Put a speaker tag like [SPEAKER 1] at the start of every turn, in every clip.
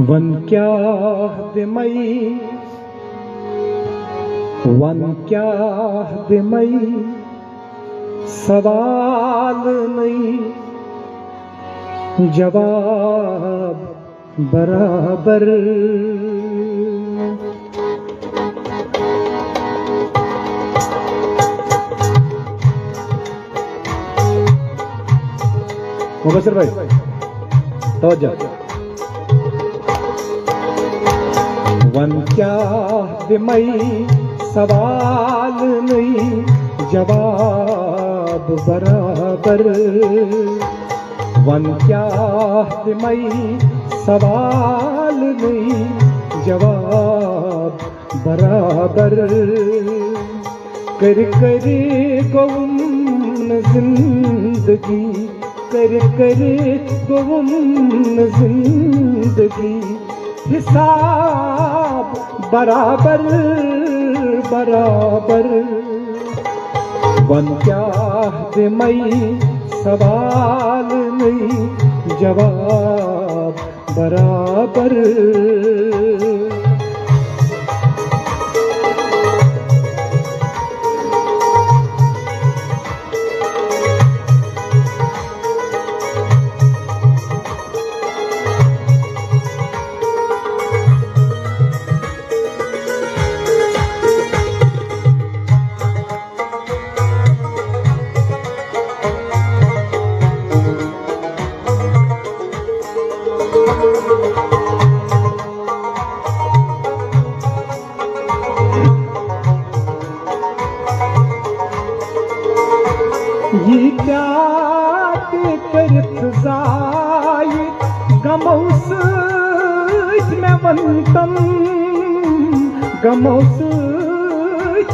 [SPEAKER 1] One क्या दिमई, one क्या दिमई, सवाल नहीं जवाब बराबर। मुबस्सिर भाई तवज्जो। वन क्या दिमई, सवाल नहीं जवाब बराबर। वन क्या दिमई, सवाल नहीं जवाब बराबर। कर कर गुम जिंदगी, कर कर गुम जिंदगी, हिसाब बराबर बराबर। वन क्या दिमई, सवाल नहीं जवाब बराबर। ये क्या करत जाय गमौस में वंतम, गमौस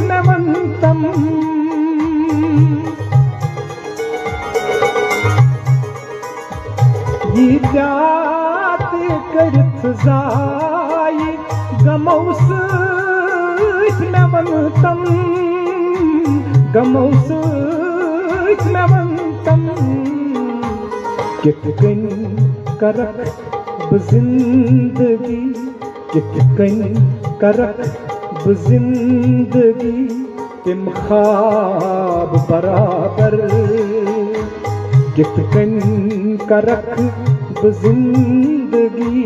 [SPEAKER 1] में वंतम। ये क्या करत जाय गमौस में वंतम, गमौस में वंतम। कितकन करक जिंदगी, कितकन करक जिंदगी, तिम ख्वाब बराबर। कितकन करक जिंदगी,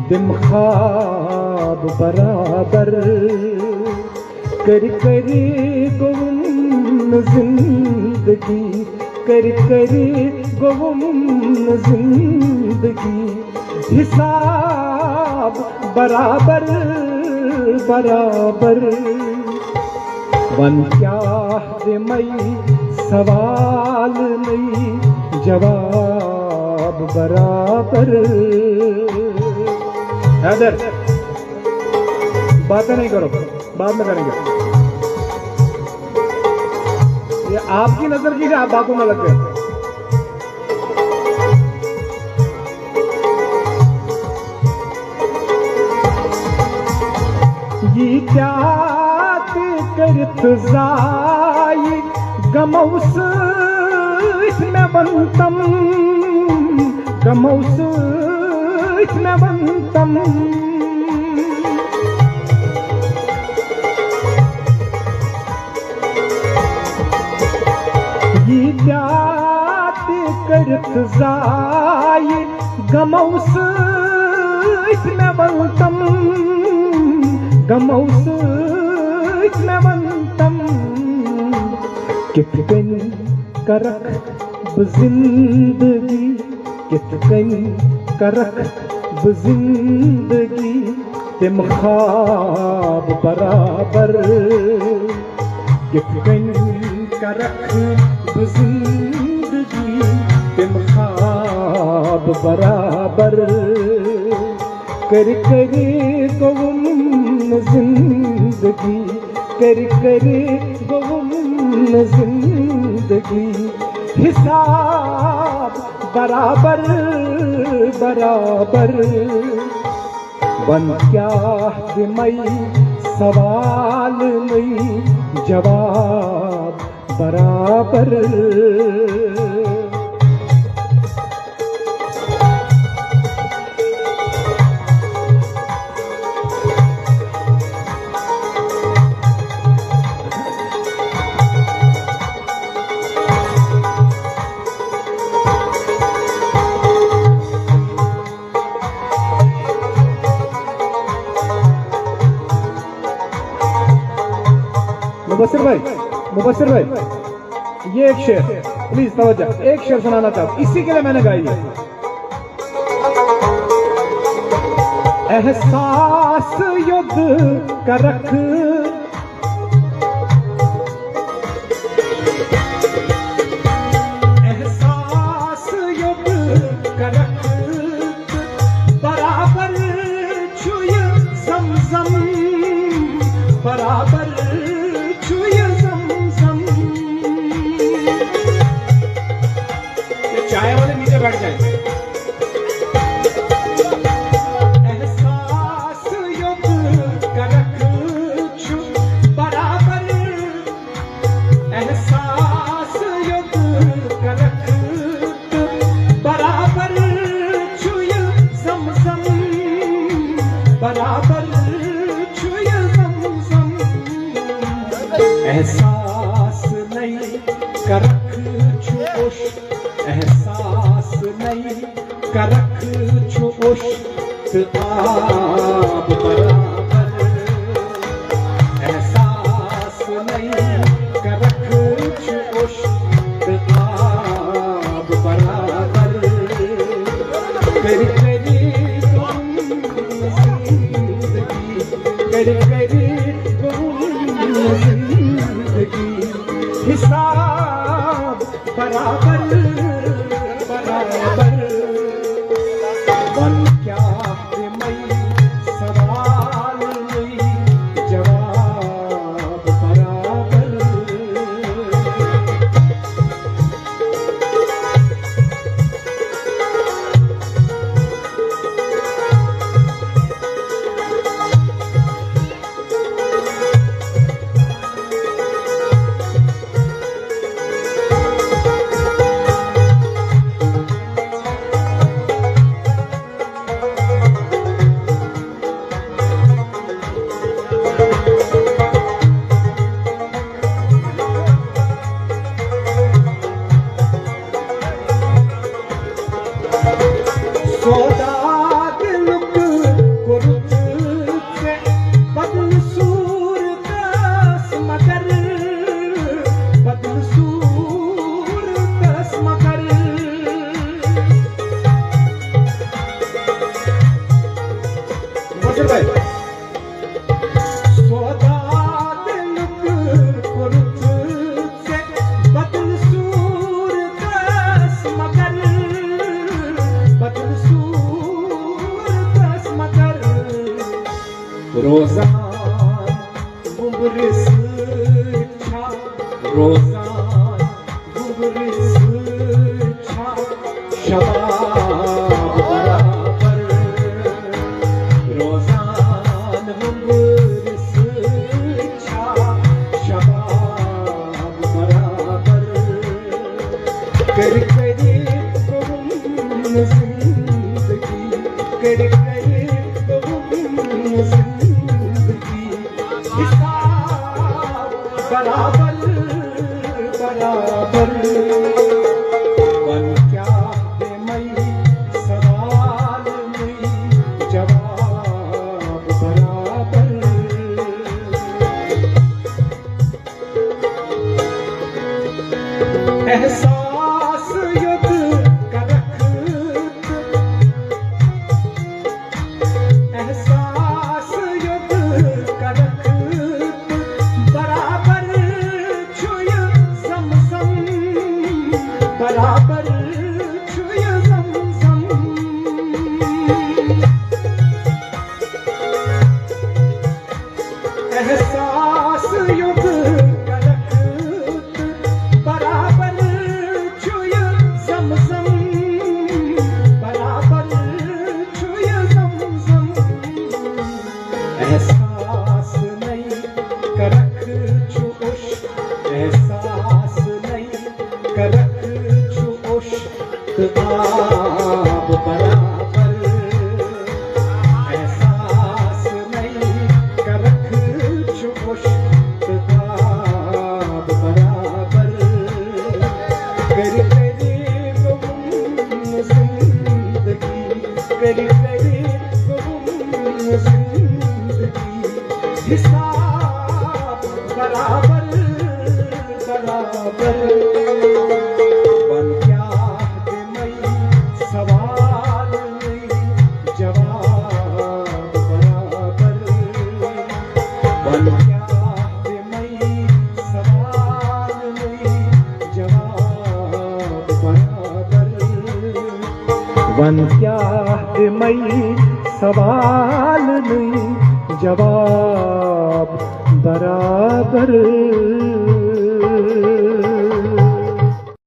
[SPEAKER 1] तिम ख्वाब बराबर। कर कर गुम जिंदगी, कर कर गुम जिंदगी, हिसाब बराबर बराबर। वन क्या दिमई, सवाल नहीं जवाब बराबर। हैदर बातें नहीं करो, बाद में करेंगे। ये आपकी नजर की, आप बातों में लग गए। ये क्या करत जाय गमौस में वंतम, गमौस में वंतम। ये क्या करत जाय गमौस में वंतम, गमौस में वंतम। कितकन करक जिंदगी, कितकन करक जिंदगी, तिम ख्वाब बराबर। कितकन करक जिंदगी, तिम ख्वाब बराबर। कर कर गुम जिंदगी, कर कर गुम जिंदगी, हिसाब बराबर बराबर। वन क्या दिमई, सवाल नहीं जवाब बराबर। मुबस्सिर भाई, ये एक शेर प्लीज तवज्जो, एक शेर सुनाना चाहता हूं, इसी के लिए मैंने गाई है। एहसास युद्ध का रख, एहसास युद्ध का रख, बराबर छुय ज़मज़म, बराबर छुय ज़मज़म। ये चाय वाले नीचे बैठ जाए। बराबर छुय ज़मज़म, एहसास नहीं करख छुश, एहसास नहीं करख छुश, आब बराबर, एहसास नहीं करख छुश, आब बराबर। हिसाब बराबर बराबर, वन क्या मई सवाल नहीं, जवाब बराबर। रोज़ान बुबरिस छा, रोज़ान बुबरिस छा, शबाब बराबर, रोज़ान बुबरिस छा, शबाब बराबर। कर करे गुम जिंदगी, कर करे गुम जिंदगी, हिसाब बराबर बराबर। वन क्या मई सवाल नहीं, जवाब बराबर। एहसास युद्ध का रख, एहसास युद्ध का रख, बराबर छुय ज़मज़म, बराबर छुय ज़मज़म। एहसास युद्ध का रख, बराबर छुय ज़मज़म, बराबर छुय ज़मज़म। एहसास नहीं करख छुश, एहसास नहीं करख छुश, आब बराबर, एहसास नहीं करख छुश, आब बराबर। कर करे गुम जिंदगी, कर करे गुम जिंदगी, हिसाब बराबर वन क्या है मई सवाल नहीं, जवाब बराबर